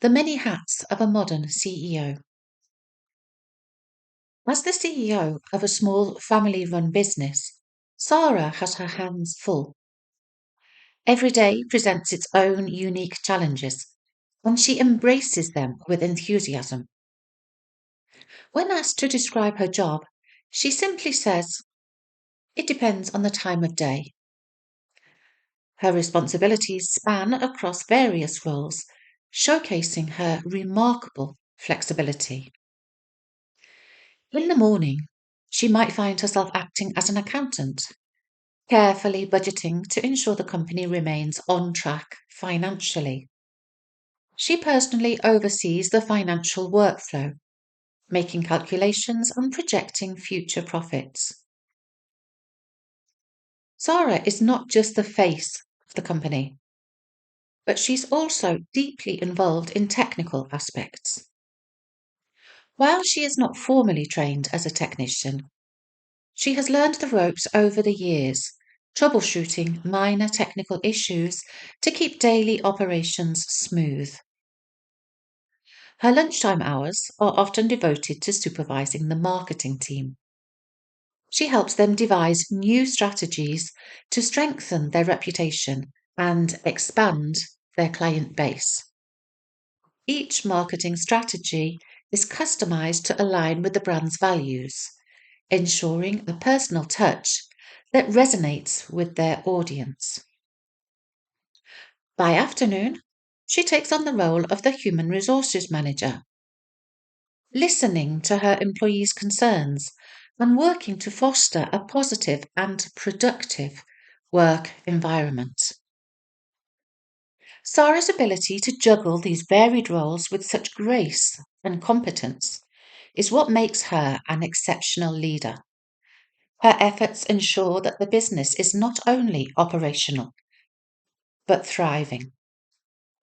The many hats of a modern CEO. As the CEO of a small family run business, Sara has her hands full. Every day presents its own unique challenges, and she embraces them with enthusiasm. When asked to describe her job, she simply says, "It depends on the time of day." Her responsibilities span across various roles, showcasing her remarkable flexibility. In the morning, she might find herself acting as an accountant, carefully budgeting to ensure the company remains on track financially. She personally oversees the financial workflow, making calculations and projecting future profits. Sara is not just the face of the company, but she's also deeply involved in technical aspects. While she is not formally trained as a technician, she has learned the ropes over the years, troubleshooting minor technical issues to keep daily operations smooth. Her lunchtime hours are often devoted to supervising the marketing team. She helps them devise new strategies to strengthen their reputation and expand their client base. Each marketing strategy is customized to align with the brand's values, ensuring a personal touch that resonates with their audience. By afternoon, she takes on the role of the human resources manager, listening to her employees' concerns and working to foster a positive and productive work environment. Sara's ability to juggle these varied roles with such grace and competence is what makes her an exceptional leader. Her efforts ensure that the business is not only operational, but thriving.